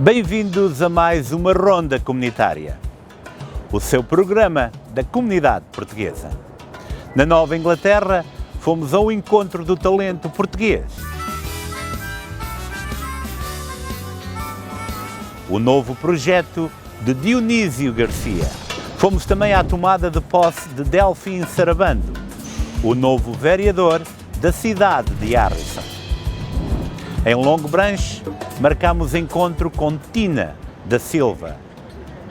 Bem-vindos a mais uma Ronda Comunitária, o seu programa da comunidade portuguesa. Na Nova Inglaterra, fomos ao encontro do talento português. O novo projeto de Dionísio Garcia. Fomos também à tomada de posse de Delfim Sarabando, o novo vereador da cidade de Harrison. Em Longbranch, marcámos encontro com Tina da Silva,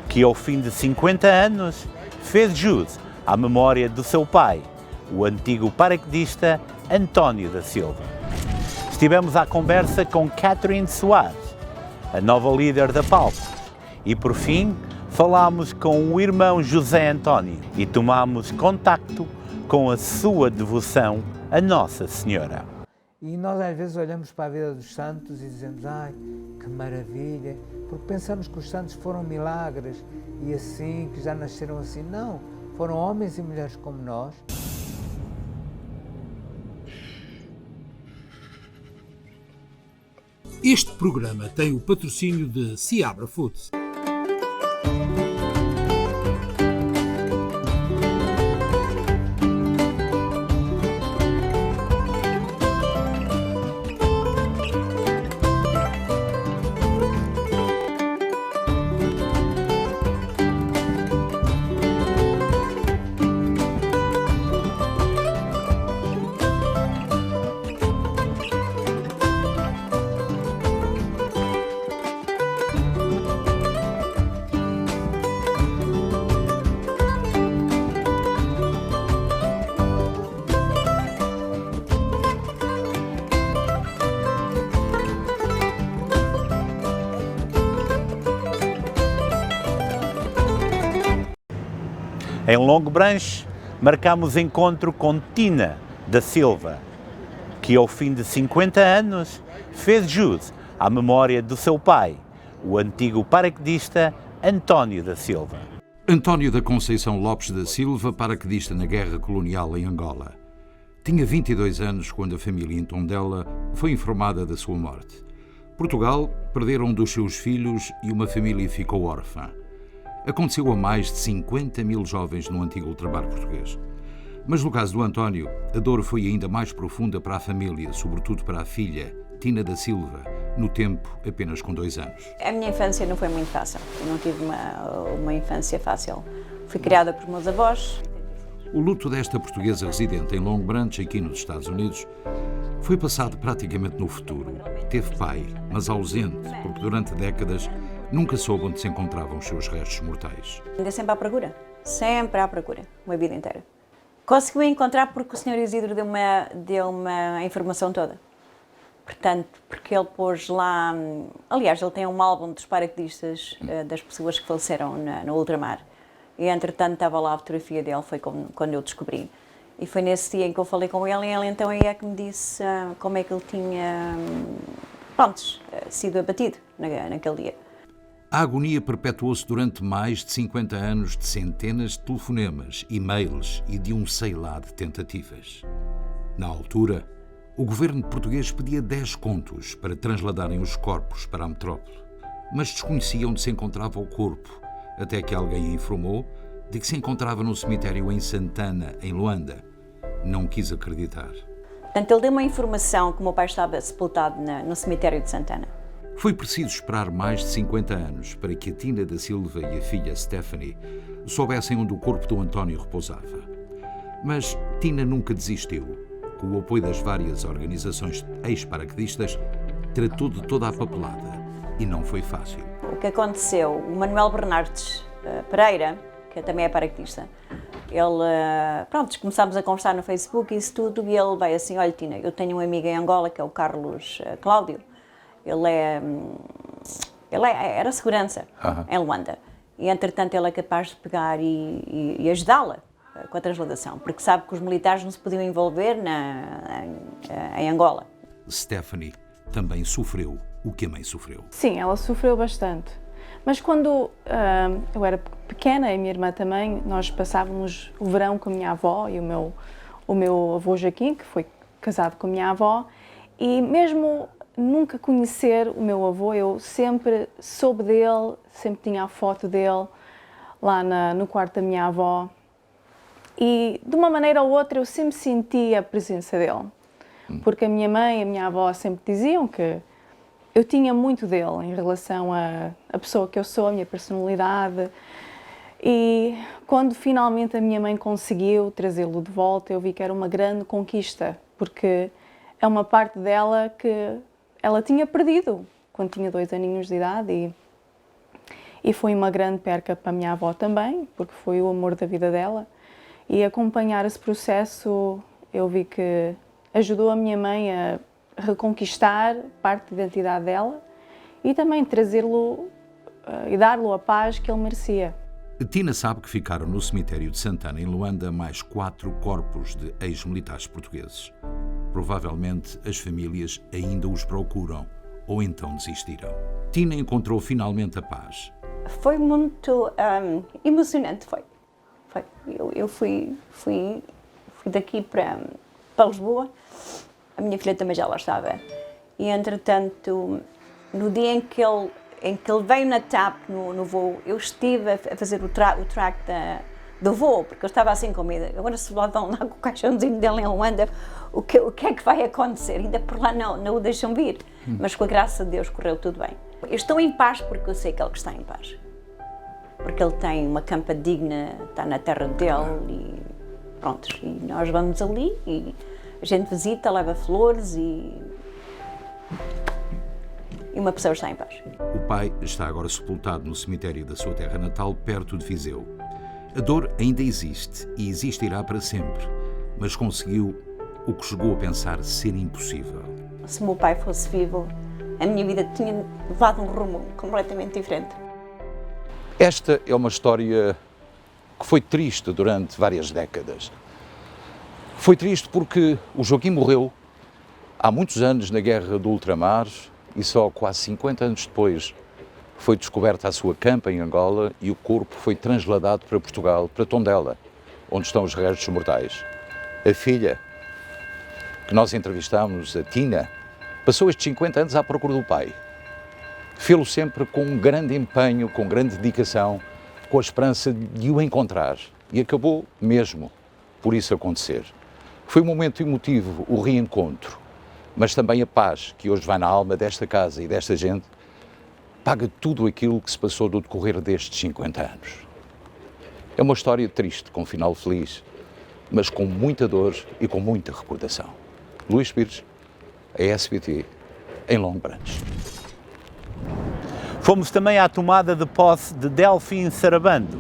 que ao fim de 50 anos fez jus à memória do seu pai, o antigo paraquedista António da Silva. Estivemos à conversa com Catherine Soares, a nova líder da PALP, e por fim falámos com o irmão José António e tomámos contacto com a sua devoção a Nossa Senhora. E nós às vezes olhamos para a vida dos santos e dizemos, ai, que maravilha, porque pensamos que os santos foram milagres e assim, que já nasceram assim. Não, foram homens e mulheres como nós. Este programa tem o patrocínio de Seabra Foods. Em Longbranch, marcámos encontro com Tina da Silva, que ao fim de 50 anos fez jus à memória do seu pai, o antigo paraquedista António da Silva. António da Conceição Lopes da Silva, paraquedista na Guerra Colonial em Angola. Tinha 22 anos quando a família em Tondela foi informada da sua morte. Portugal perdera um dos seus filhos e uma família ficou órfã. Aconteceu a mais de 50 mil jovens no antigo ultramar português. Mas no caso do António, a dor foi ainda mais profunda para a família, sobretudo para a filha, Tina da Silva, no tempo apenas com 2 anos. A minha infância não foi muito fácil, eu não tive uma infância fácil. Fui criada por meus avós. O luto desta portuguesa residente em Longbranch, aqui nos Estados Unidos, foi passado praticamente no futuro. Teve pai, mas ausente, porque durante décadas nunca soube onde se encontravam os seus restos mortais. Andei sempre à procura, uma vida inteira. Consegui encontrar porque o Sr. Isidro deu-me a informação toda. Portanto, porque ele pôs lá... Aliás, ele tem um álbum dos paraquedistas, das pessoas que faleceram no ultramar. E, entretanto, estava lá a fotografia dele, foi quando eu descobri. E foi nesse dia em que eu falei com ele, e ele então é que me disse como é que ele tinha, sido abatido naquele dia. A agonia perpetuou-se durante mais de 50 anos de centenas de telefonemas, e-mails e de sei lá de tentativas. Na altura, o governo português pedia 10 contos para transladarem os corpos para a metrópole, mas desconhecia onde se encontrava o corpo, até que alguém informou de que se encontrava no cemitério em Santana, em Luanda. Não quis acreditar. Portanto, ele deu uma informação que o meu pai estava sepultado no cemitério de Santana. Foi preciso esperar mais de 50 anos para que a Tina da Silva e a filha Stephanie soubessem onde o corpo do António repousava. Mas Tina nunca desistiu. Com o apoio das várias organizações ex-paraquedistas, tratou de toda a papelada. E não foi fácil. O que aconteceu, o Manuel Bernardes Pereira, que também é paraquedista, ele, começámos a conversar no Facebook e isso tudo, e ele veio assim, olha Tina, eu tenho um amigo em Angola, que é o Carlos Cláudio, era segurança em Luanda, e entretanto ele é capaz de pegar e ajudá-la com a transladação, porque sabe que os militares não se podiam envolver em Angola. Stephanie também sofreu o que a mãe sofreu. Sim, ela sofreu bastante. Mas quando eu era pequena, e a minha irmã também, nós passávamos o verão com a minha avó e o meu avô Joaquim, que foi casado com a minha avó, e mesmo nunca conhecer o meu avô, eu sempre soube dele, sempre tinha a foto dele lá no quarto da minha avó. E de uma maneira ou outra eu sempre senti a presença dele. Porque a minha mãe e a minha avó sempre diziam que eu tinha muito dele em relação à pessoa que eu sou, a minha personalidade. E quando finalmente a minha mãe conseguiu trazê-lo de volta, eu vi que era uma grande conquista, porque é uma parte dela que ela tinha perdido quando tinha 2 aninhos de idade e foi uma grande perca para a minha avó também, porque foi o amor da vida dela. E acompanhar esse processo, eu vi que ajudou a minha mãe a reconquistar parte da identidade dela e também trazê-lo e dar-lhe a paz que ele merecia. Tina sabe que ficaram no cemitério de Santana, em Luanda, mais 4 corpos de ex-militares portugueses. Provavelmente as famílias ainda os procuram ou então desistiram. Tina encontrou finalmente a paz. Foi muito emocionante, foi. Eu fui daqui para Lisboa, a minha filha também já lá estava. E entretanto, no dia em que ele veio na TAP, no voo, eu estive a fazer o track do voo, porque eu estava assim com medo. Agora se lá vão lá com o caixãozinho dele em Luanda, o que é que vai acontecer? Ainda por lá não o deixam vir. Mas com a graça de Deus correu tudo bem. Eu estou em paz porque eu sei que ele está em paz. Porque ele tem uma campa digna, está na terra dele e pronto. E nós vamos ali e a gente visita, leva flores e uma pessoa está em paz. O pai está agora sepultado no cemitério da sua terra natal, perto de Viseu. A dor ainda existe e existirá para sempre, mas conseguiu o que chegou a pensar ser impossível. Se o meu pai fosse vivo, a minha vida tinha levado um rumo completamente diferente. Esta é uma história que foi triste durante várias décadas. Foi triste porque o Joaquim morreu há muitos anos na Guerra do Ultramar e só quase 50 anos depois foi descoberta a sua campa em Angola e o corpo foi transladado para Portugal, para Tondela, onde estão os restos mortais. A filha que nós entrevistámos, a Tina, passou estes 50 anos à procura do pai. Fê-lo sempre com um grande empenho, com grande dedicação, com a esperança de o encontrar. E acabou mesmo por isso acontecer. Foi um momento emotivo, o reencontro, mas também a paz que hoje vai na alma desta casa e desta gente, paga tudo aquilo que se passou no decorrer destes 50 anos. É uma história triste, com um final feliz, mas com muita dor e com muita recordação. Luís Pires, a SBT, em Long Branch. Fomos também à tomada de posse de Delfim Sarabando,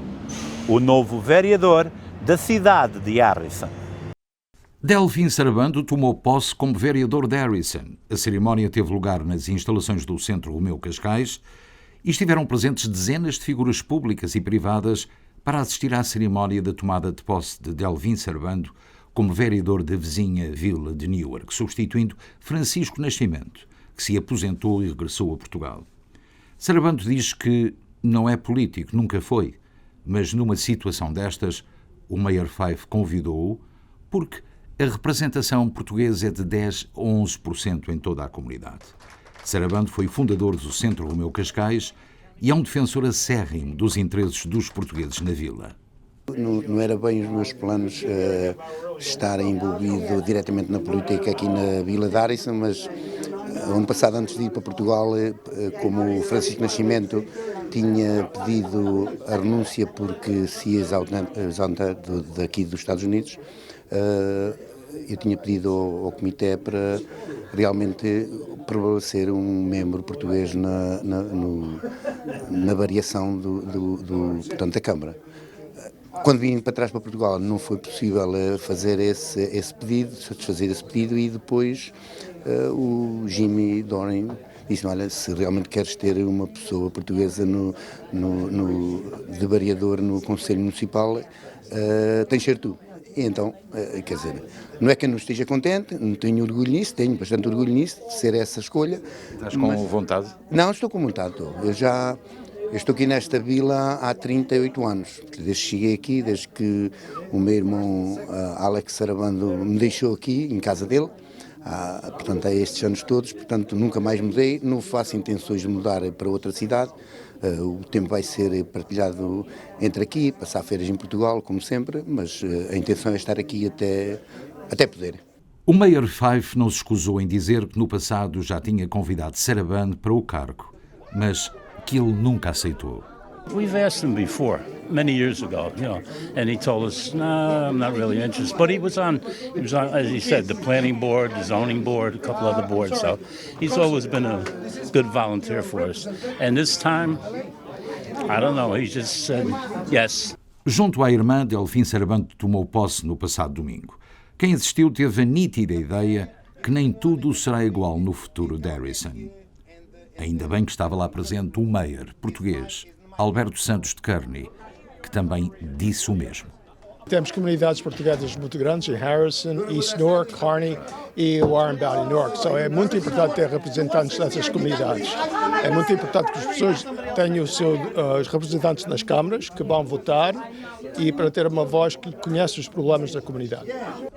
o novo vereador da cidade de Harrison. Delfim Sarabando tomou posse como vereador de Harrison. A cerimónia teve lugar nas instalações do Centro Romeu Cascais e estiveram presentes dezenas de figuras públicas e privadas para assistir à cerimónia da tomada de posse de Delfim Sarabando como vereador da vizinha vila de Newark, substituindo Francisco Nascimento, que se aposentou e regressou a Portugal. Sarabando diz que não é político, nunca foi, mas numa situação destas, o Mayor Fife convidou-o porque a representação portuguesa é de 10 a 11% em toda a comunidade. Sarabando foi fundador do Centro Romeu Cascais e é um defensor acérrimo dos interesses dos portugueses na vila. Não era bem os meus planos estar envolvido diretamente na política aqui na Vila de Harrison, mas ano passado, antes de ir para Portugal, como o Francisco Nascimento tinha pedido a renúncia porque se ia exaltar daqui dos Estados Unidos, eu tinha pedido ao comitê para realmente prevalecer um membro português na variação portanto, da Câmara. Quando vim para trás para Portugal não foi possível fazer esse pedido, satisfazer esse pedido, e depois o Jimmy Doran disse-me: olha, se realmente queres ter uma pessoa portuguesa de vereador no Conselho Municipal, tens de ser tu. E então, quer dizer, não é que eu não esteja contente, não tenho orgulho nisso, tenho bastante orgulho nisso, de ser essa escolha. Estás com vontade? Não, estou com vontade. Eu estou aqui nesta vila há 38 anos, desde que cheguei aqui, desde que o meu irmão Alex Sarabando me deixou aqui, em casa dele, portanto, há estes anos todos, portanto, nunca mais mudei, não faço intenções de mudar para outra cidade. O tempo vai ser partilhado entre aqui, passar férias em Portugal, como sempre, mas a intenção é estar aqui até poder. O Mayor Fife não se escusou em dizer que no passado já tinha convidado Sarabande para o cargo, mas que ele nunca aceitou. We've asked him before, many years ago, and he told us, "No, I'm not really interested." But he was on, as he said, the planning board, the zoning board, a couple other boards. So he's always been a good volunteer for us. And this time, I don't know, he just said yes. Junto à irmã, Delfim Sarabande tomou posse no passado domingo. Quem assistiu teve a nítida ideia que nem tudo será igual no futuro de Harrison. Ainda bem que estava lá presente o mayor português, Alberto Santos de Kearney, que também disse o mesmo. Temos comunidades portuguesas muito grandes em Harrison, East Newark, Kearney e Warren Valley, Newark. É muito importante ter representantes dessas comunidades. É muito importante que as pessoas tenham os representantes nas câmaras que vão votar e para ter uma voz que conhece os problemas da comunidade.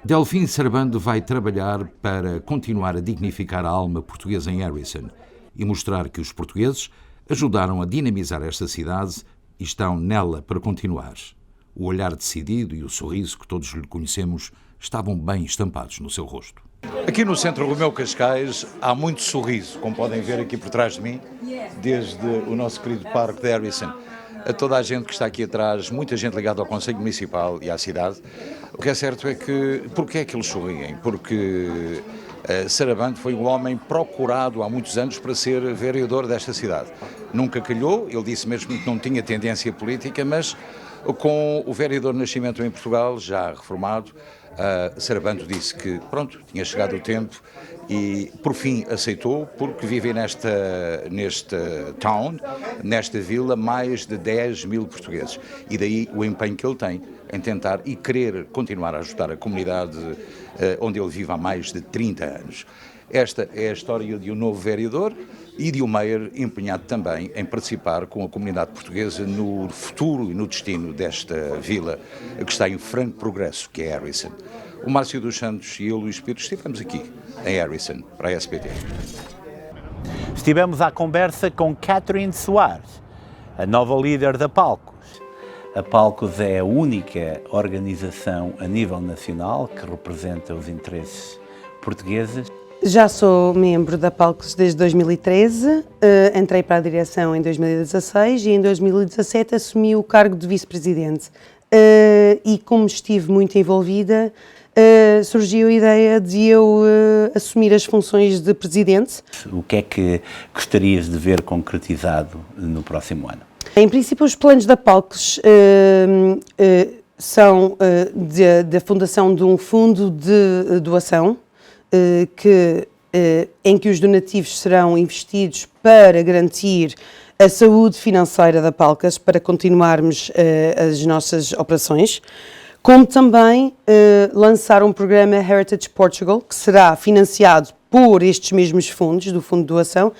Delfim Sarabande vai trabalhar para continuar a dignificar a alma portuguesa em Harrison e mostrar que os portugueses ajudaram a dinamizar esta cidade e estão nela para continuar. O olhar decidido e o sorriso que todos lhe conhecemos estavam bem estampados no seu rosto. Aqui no Centro Romeu Cascais há muito sorriso, como podem ver aqui por trás de mim, desde o nosso querido Parque de Harrison, a toda a gente que está aqui atrás, muita gente ligada ao Conselho Municipal e à cidade. O que é certo é que, porque é que eles sorriem? Porque Sarabande foi um homem procurado há muitos anos para ser vereador desta cidade. Nunca calhou, ele disse mesmo que não tinha tendência política, mas com o vereador de Nascimento em Portugal, já reformado, Sarabande disse que, pronto, tinha chegado o tempo e, por fim, aceitou, porque vivem nesta town, nesta vila, mais de 10 mil portugueses. E daí o empenho que ele tem em tentar e querer continuar a ajudar a comunidade onde ele vive há mais de 30 anos. Esta é a história de um novo vereador e de um mayor empenhado também em participar com a comunidade portuguesa no futuro e no destino desta vila que está em franco progresso, que é Harrison. O Márcio dos Santos e eu, Luís Pires, estivemos aqui em Harrison, para a SBT. Estivemos à conversa com Catherine Soares, a nova líder da Palcos. A Palcos é a única organização a nível nacional que representa os interesses portugueses. Já sou membro da Palcos desde 2013, entrei para a direção em 2016 e em 2017 assumi o cargo de vice-presidente. E como estive muito envolvida, surgiu a ideia de eu assumir as funções de presidente. O que é que gostarias de ver concretizado no próximo ano? Em princípio, os planos da Palcos são da fundação de um fundo de doação, em que os donativos serão investidos para garantir a saúde financeira da Palcos, para continuarmos as nossas operações, como também lançar um programa Heritage Portugal, que será financiado por estes mesmos fundos, do Fundo de Doação,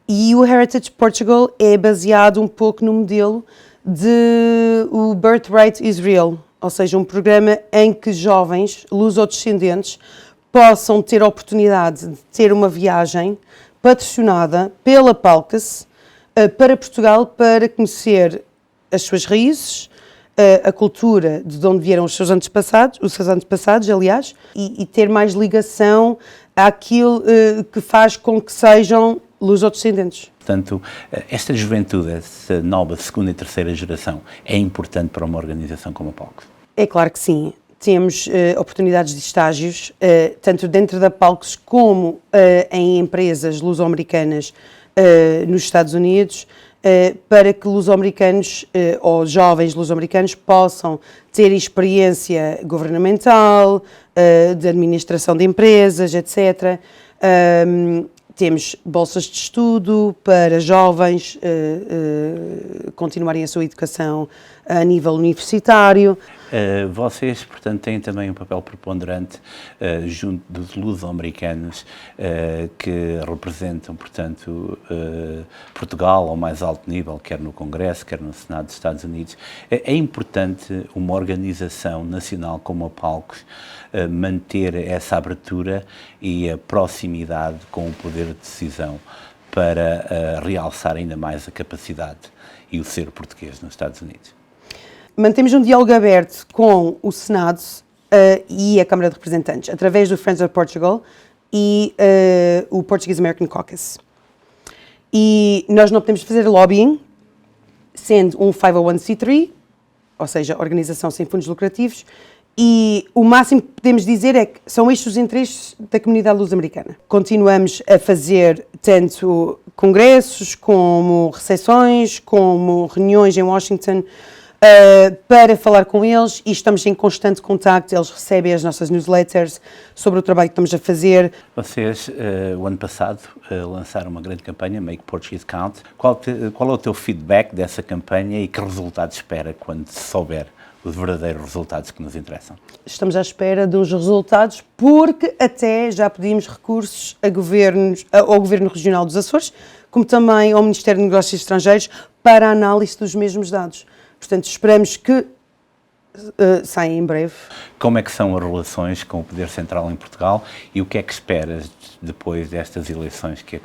e o Heritage Portugal é baseado um pouco no modelo de o Birthright Israel, ou seja, um programa em que jovens lusodescendentes possam ter a oportunidade de ter uma viagem patrocinada pela Palcos para Portugal para conhecer as suas raízes, a cultura de onde vieram os seus antepassados, aliás, e ter mais ligação àquilo que faz com que sejam lusodescendentes. Portanto, esta juventude, essa nova segunda e terceira geração, é importante para uma organização como a Palcos? É claro que sim. Temos oportunidades de estágios, tanto dentro da Palcos como em empresas luso-americanas nos Estados Unidos, para que luso-americanos ou jovens luso-americanos possam ter experiência governamental, de administração de empresas, etc. Temos bolsas de estudo para jovens continuarem a sua educação a nível universitário. Vocês, portanto, têm também um papel preponderante junto dos luso-americanos que representam, portanto, Portugal ao mais alto nível, quer no Congresso, quer no Senado dos Estados Unidos. É importante uma organização nacional como a Palcos manter essa abertura e a proximidade com o poder de decisão para realçar ainda mais a capacidade e o ser português nos Estados Unidos. Mantemos um diálogo aberto com o Senado e a Câmara de Representantes, através do Friends of Portugal e o Portuguese American Caucus. E nós não podemos fazer lobbying, sendo um 501c3, ou seja, organização sem fins lucrativos, e o máximo que podemos dizer é que são estes os interesses da comunidade luso-americana. Continuamos a fazer tanto congressos, como recepções, como reuniões em Washington, para falar com eles, e estamos em constante contacto. Eles recebem as nossas newsletters sobre o trabalho que estamos a fazer. Vocês, o ano passado, lançaram uma grande campanha, Make Portuguese Count. Qual é o teu feedback dessa campanha e que resultados espera quando se souber os verdadeiros resultados que nos interessam? Estamos à espera dos resultados, porque até já pedimos recursos ao Governo Regional dos Açores, como também ao Ministério de Negócios Estrangeiros, para a análise dos mesmos dados. Portanto, esperamos que saia em breve. Como é que são as relações com o Poder Central em Portugal e o que é que esperas depois destas eleições que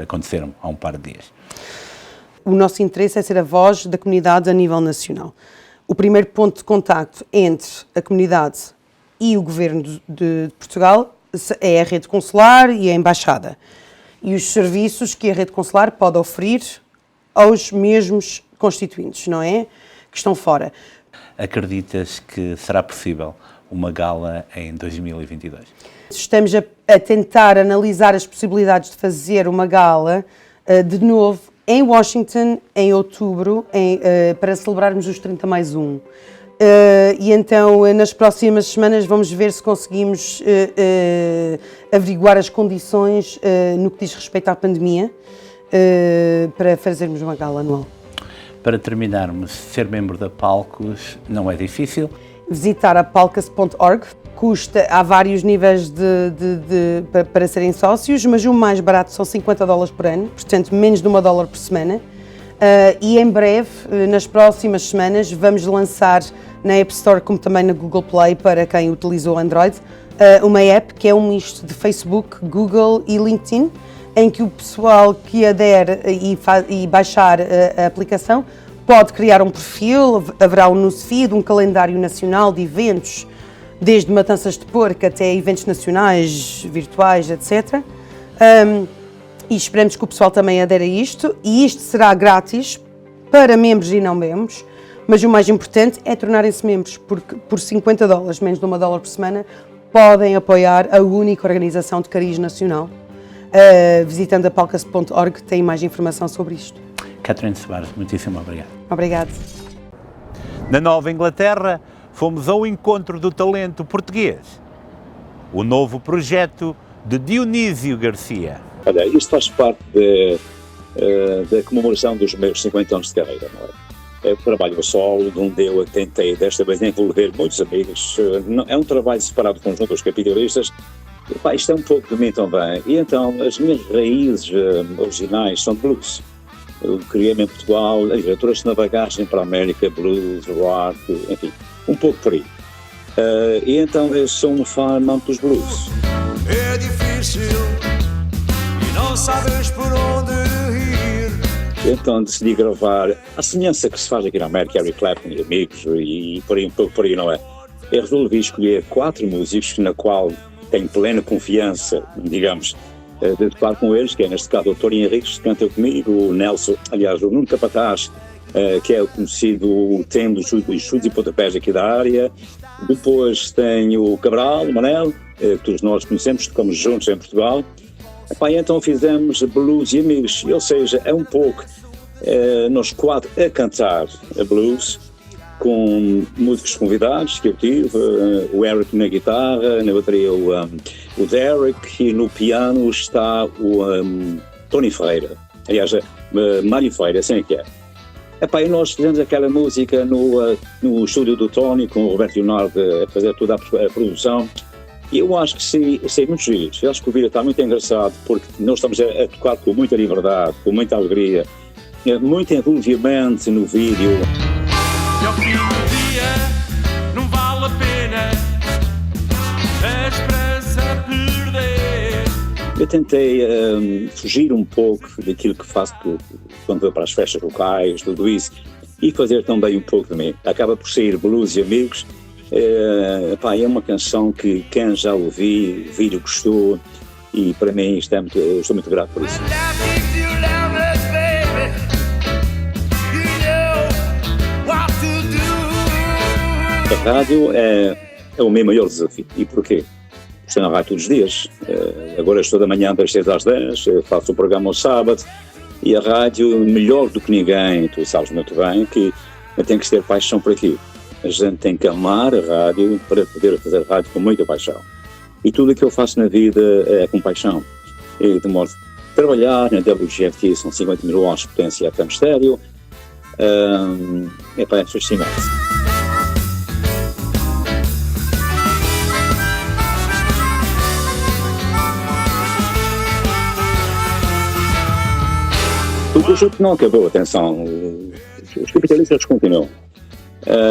aconteceram há um par de dias? O nosso interesse é ser a voz da comunidade a nível nacional. O primeiro ponto de contacto entre a comunidade e o Governo de Portugal é a rede consular e a embaixada. E os serviços que a rede consular pode oferir aos mesmos constituintes, não é? Que estão fora. Acreditas que será possível uma gala em 2022? Estamos a tentar analisar as possibilidades de fazer uma gala de novo em Washington em outubro, para celebrarmos os 30+1. E então, nas próximas semanas, vamos ver se conseguimos averiguar as condições no que diz respeito à pandemia, para fazermos uma gala anual. Para terminarmos, ser membro da Palcos não é difícil? Visitar a palcos.org. Há vários níveis para serem sócios, mas o mais barato são $50 por ano, portanto menos de $1 por semana. E em breve, nas próximas semanas, vamos lançar na App Store, como também na Google Play, para quem utiliza o Android, uma app que é um misto de Facebook, Google e LinkedIn, em que o pessoal que adere e baixar a aplicação pode criar um perfil, haverá um newsfeed, um calendário nacional de eventos, desde matanças de porco até eventos nacionais, virtuais, etc. E esperamos que o pessoal também adere a isto, e isto será grátis para membros e não membros, mas o mais importante é tornarem-se membros, porque por $50, menos de $1 por semana, podem apoiar a única organização de cariz nacional. Visitando a palcos.org tem mais informação sobre isto. Catherine Soares, muitíssimo obrigado. Obrigado. Na Nova Inglaterra, fomos ao encontro do talento português. O novo projeto de Dionísio Garcia. Olha, isto faz parte da comemoração dos meus 50 anos de carreira, não é? Eu trabalho a solo, onde eu tentei desta vez envolver muitos amigos. É um trabalho separado do conjunto dos capitalistas. Pá, isto é um pouco de mim também. E então, as minhas raízes originais são de blues. Eu criei-me em Portugal, trouxe na bagagem para a América, blues, rock, enfim, um pouco por aí. E então eu sou um fã amante dos blues. É difícil e não sabes por onde ir. Então decidi gravar a semelhança que se faz aqui na América, Eric Clapton e amigos, e por aí, um pouco por aí, não é? Eu resolvi escolher 4 músicos na qual tenho plena confiança, digamos, de tocar com eles, que é neste caso o Torinho Henriques, que canta comigo, o Nelson, aliás, o Nuno Capataz, que é o conhecido tema dos chutes e pontapés aqui da área. Depois tem o Cabral, o Manel, que todos nós conhecemos, tocamos juntos em Portugal. E então fizemos blues e amigos, ou seja, é um pouco nós 4 a cantar blues, com músicos convidados que eu tive, o Eric na guitarra, na bateria o Derek, e no piano está o Tony Ferreira, aliás, Mário Ferreira, assim é que é. Epá, e nós fizemos aquela música no estúdio do Tony, com o Roberto Leonardo a fazer toda a produção. E eu acho que sei muito giro. Eu acho que o vídeo está muito engraçado, porque nós estamos a tocar com muita liberdade, com muita alegria, muito envolvimento no vídeo. E ao fim do dia não vale a pena a esperança perder. Eu tentei fugir um pouco daquilo que faço quando vou para as festas locais, tudo isso, e fazer também um pouco de mim. Acaba por sair Blues e Amigos. É uma canção que quem já ouviu, o vídeo gostou, e para mim eu estou muito grato por isso. A rádio é o meu maior desafio. E porquê? Estou na rádio todos os dias. Agora estou da manhã das 6 às 10, faço o programa ao sábado, e a rádio, melhor do que ninguém, tu sabes muito bem, que tem que ter paixão por aquilo. A gente tem que amar a rádio para poder fazer rádio com muita paixão. E tudo o que eu faço na vida é com paixão. E de modo a trabalhar na WGFT, são 50 mil watts de potência FM estéreo. É fascinante. O projeto não acabou, atenção. Os capitalistas continuam.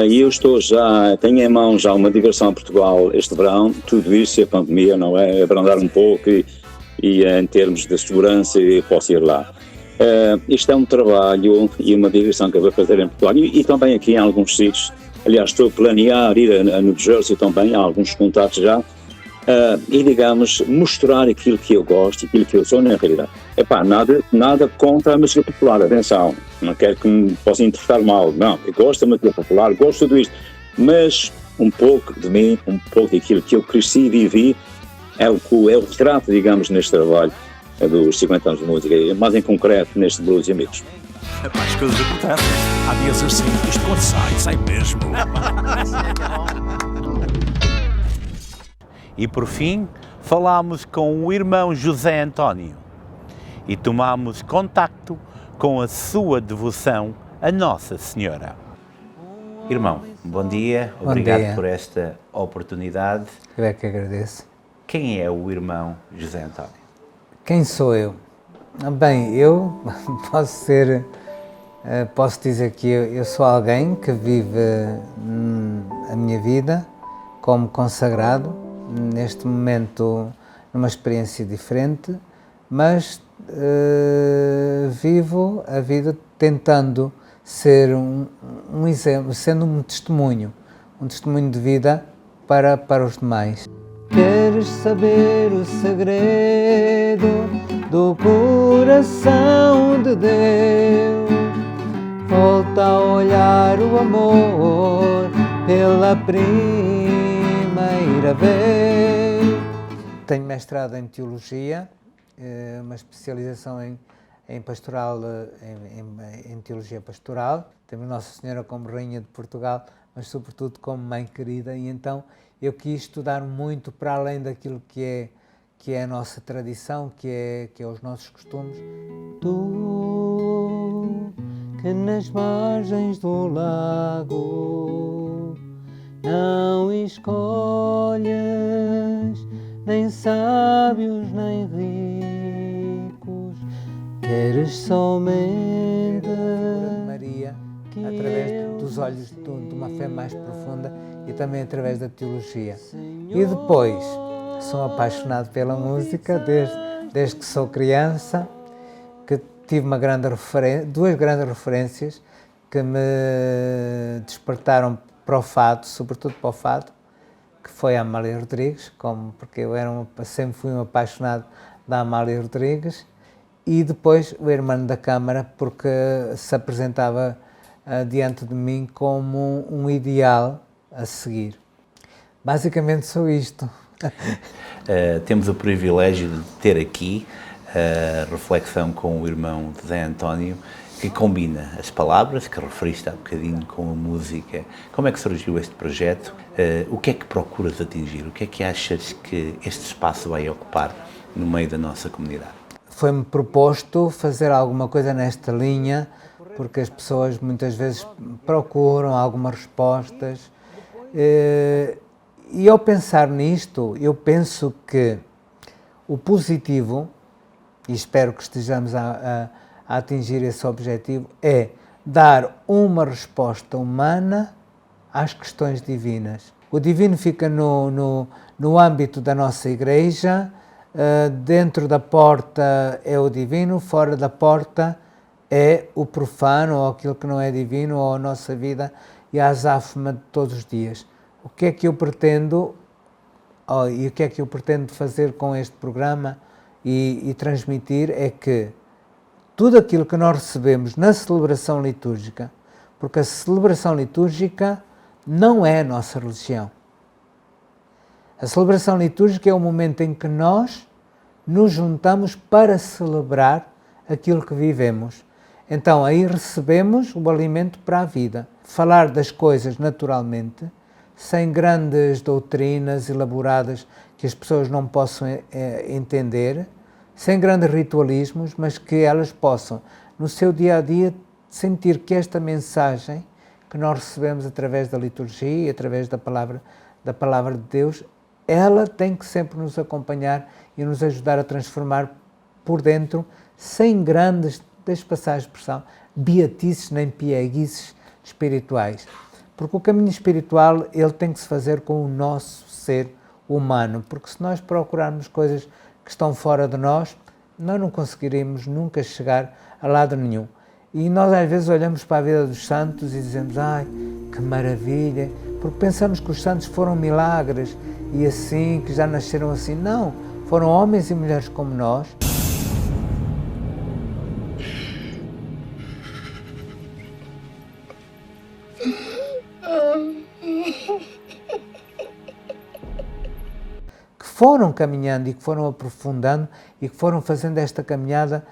E eu tenho em mão já uma digressão a Portugal este verão. Tudo isso é pandemia, não é? Abrandar um pouco e em termos de segurança eu posso ir lá. Isto é um trabalho e uma digressão que eu vou fazer em Portugal e também aqui em alguns sítios. Aliás, estou a planear ir a New Jersey também, há alguns contatos já. E, digamos, mostrar aquilo que eu gosto, aquilo que eu sou na realidade. Nada contra a música popular, atenção, não quero que me possa interpretar mal, não, eu gosto da música popular, gosto de tudo isto, mas um pouco de mim, um pouco daquilo que eu cresci e vivi, é o retrato, digamos, neste trabalho dos 50 anos de música, mais em concreto neste Blues e Amigos. As coisas acontecem, há dias assim, isto quando sai mesmo. E por fim, falámos com o irmão José António e tomámos contacto com a sua devoção a Nossa Senhora. Irmão, bom dia, obrigado por esta oportunidade. Eu é que agradeço. Quem é o irmão José António? Quem sou eu? Bem, eu posso dizer que eu sou alguém que vive a minha vida como consagrado, neste momento numa experiência diferente, mas vivo a vida tentando ser um exemplo, sendo um testemunho de vida para os demais. Queres saber o segredo do coração de Deus? Volta a olhar o amor pela primeira vez. Tenho mestrado em Teologia, uma especialização em pastoral, em Teologia Pastoral. Temos Nossa Senhora como Rainha de Portugal, mas sobretudo como Mãe Querida, e então eu quis estudar muito para além daquilo que é a nossa tradição, que é os nossos costumes. Tu, que nas margens do lago não escolhes nem sábios nem ricos, queres somente Maria, através dos olhos de uma fé mais profunda e também através da teologia. E depois, sou apaixonado pela música desde que sou criança, que tive duas grandes referências que me despertaram para o fado, sobretudo para o fado, que foi a Amália Rodrigues, porque eu sempre fui um apaixonado da Amália Rodrigues, e depois o Irmão da Câmara, porque se apresentava diante de mim como um ideal a seguir. Basicamente sou isto. Temos o privilégio de ter aqui a reflexão com o irmão José António, que combina as palavras que referiste há bocadinho com a música. Como é que surgiu este projeto? O que é que procuras atingir? O que é que achas que este espaço vai ocupar no meio da nossa comunidade? Foi-me proposto fazer alguma coisa nesta linha porque as pessoas muitas vezes procuram algumas respostas. E ao pensar nisto, eu penso que o positivo, e espero que estejamos a atingir esse objetivo, é dar uma resposta humana às questões divinas. O divino fica no âmbito da nossa igreja, dentro da porta é o divino, fora da porta é o profano, ou aquilo que não é divino, ou a nossa vida e a azáfama de todos os dias. O que é que eu pretendo, e o que é que eu pretendo fazer com este programa e transmitir é que tudo aquilo que nós recebemos na celebração litúrgica, porque a celebração litúrgica não é a nossa religião. A celebração litúrgica é o momento em que nós nos juntamos para celebrar aquilo que vivemos. Então aí recebemos o alimento para a vida. Falar das coisas naturalmente, sem grandes doutrinas elaboradas que as pessoas não possam entender, sem grandes ritualismos, mas que elas possam, no seu dia-a-dia, sentir que esta mensagem que nós recebemos através da liturgia, através da palavra de Deus, ela tem que sempre nos acompanhar e nos ajudar a transformar por dentro, sem grandes, deixe passar a expressão, beatices nem pieguices espirituais. Porque o caminho espiritual, ele tem que se fazer com o nosso ser humano, porque se nós procurarmos coisas que estão fora de nós não conseguiremos nunca chegar a lado nenhum. E nós às vezes olhamos para a vida dos santos e dizemos, ai, que maravilha, porque pensamos que os santos foram milagres e assim, que já nasceram assim. Não, foram homens e mulheres como nós. Que foram caminhando e que foram aprofundando e que foram fazendo esta caminhada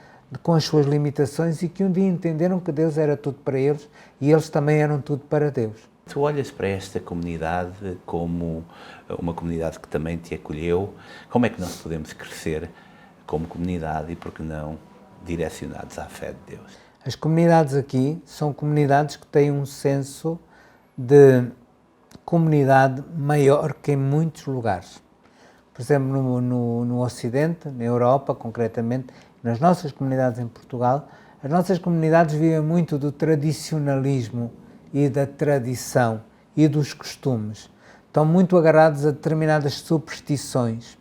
com as suas limitações e que um dia entenderam que Deus era tudo para eles e eles também eram tudo para Deus. Tu olhas para esta comunidade como uma comunidade que também te acolheu. Como é que nós podemos crescer como comunidade e, por que não, direcionados à fé de Deus? As comunidades aqui são comunidades que têm um senso de comunidade maior que em muitos lugares. Por exemplo, no Ocidente, na Europa concretamente, nas nossas comunidades em Portugal, as nossas comunidades vivem muito do tradicionalismo e da tradição e dos costumes. Estão muito agarrados a determinadas superstições.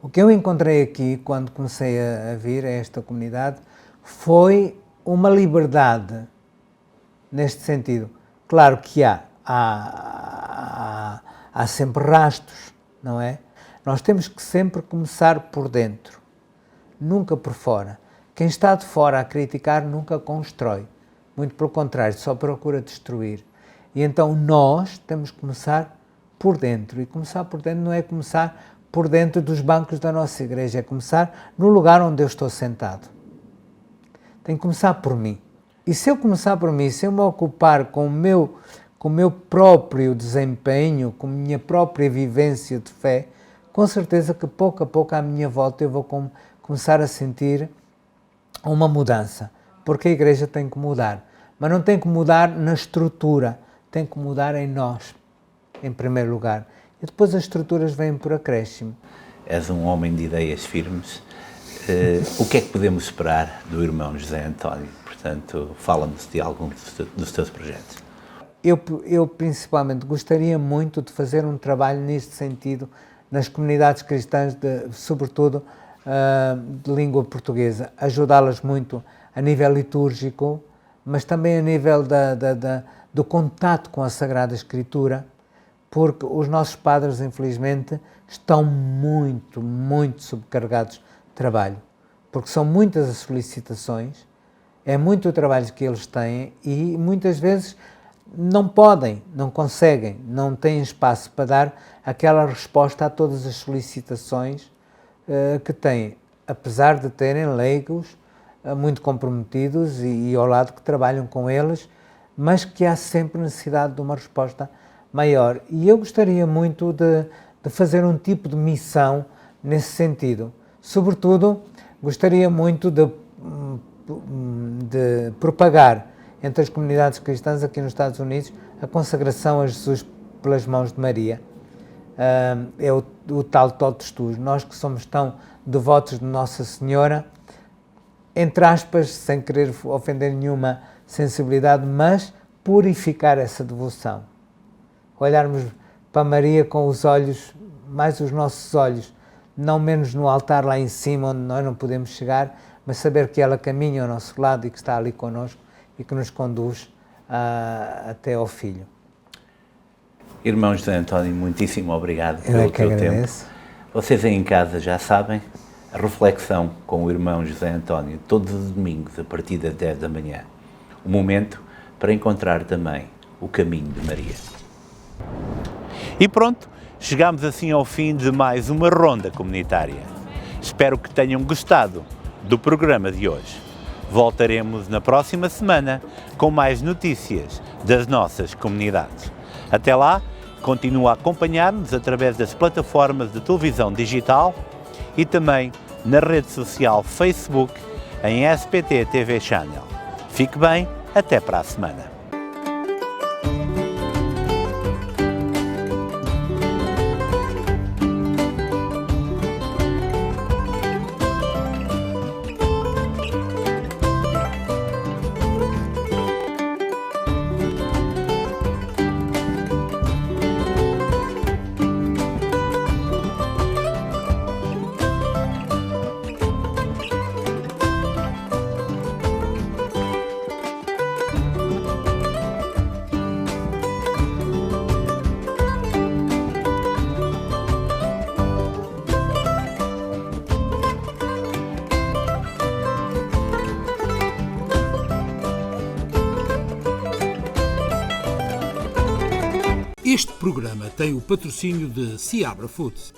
O que eu encontrei aqui, quando comecei a vir a esta comunidade, foi uma liberdade neste sentido. Claro que há sempre rastros, não é? Nós temos que sempre começar por dentro, nunca por fora. Quem está de fora a criticar nunca constrói, muito pelo contrário, só procura destruir. E então nós temos que começar por dentro, e começar por dentro não é começar por dentro dos bancos da nossa igreja, é começar no lugar onde eu estou sentado. Tem que começar por mim. E se eu começar por mim, se eu me ocupar com o meu próprio desempenho, com a minha própria vivência de fé, com certeza que pouco a pouco à minha volta eu vou começar a sentir uma mudança, porque a igreja tem que mudar, mas não tem que mudar na estrutura, tem que mudar em nós, em primeiro lugar, e depois as estruturas vêm por acréscimo. És um homem de ideias firmes. O que é que podemos esperar do irmão José António? Portanto, fala-nos de algum dos teus projetos. Eu principalmente gostaria muito de fazer um trabalho neste sentido nas comunidades cristãs, sobretudo de língua portuguesa, ajudá-las muito a nível litúrgico, mas também a nível do contato com a Sagrada Escritura, porque os nossos padres, infelizmente, estão muito, muito subcarregados de trabalho, porque são muitas as solicitações, é muito o trabalho que eles têm e muitas vezes não podem, não conseguem, não têm espaço para dar aquela resposta a todas as solicitações que têm, apesar de terem leigos muito comprometidos e ao lado que trabalham com eles, mas que há sempre necessidade de uma resposta maior. E eu gostaria muito de fazer um tipo de missão nesse sentido. Sobretudo, gostaria muito de de propagar entre as comunidades cristãs aqui nos Estados Unidos a consagração a Jesus pelas mãos de Maria. É o tal totus tuus. Nós que somos tão devotos de Nossa Senhora, entre aspas, sem querer ofender nenhuma sensibilidade, mas purificar essa devoção. Olharmos para Maria com os olhos, mais os nossos olhos, não menos no altar lá em cima, onde nós não podemos chegar, mas saber que ela caminha ao nosso lado e que está ali connosco e que nos conduz até ao Filho. Irmão José António, muitíssimo obrigado Eu pelo que teu agradeço. tempo. Vocês aí em casa já sabem, a reflexão com o irmão José António, todos os domingos, a partir das 10 da manhã. Um momento para encontrar também o caminho de Maria. E pronto, chegamos assim ao fim de mais uma ronda comunitária. Espero que tenham gostado do programa de hoje. Voltaremos na próxima semana com mais notícias das nossas comunidades. Até lá, continua a acompanhar-nos através das plataformas de televisão digital e também na rede social Facebook em SPT TV Channel. Fique bem, até para a semana. Este programa tem o patrocínio de Seabra Foods.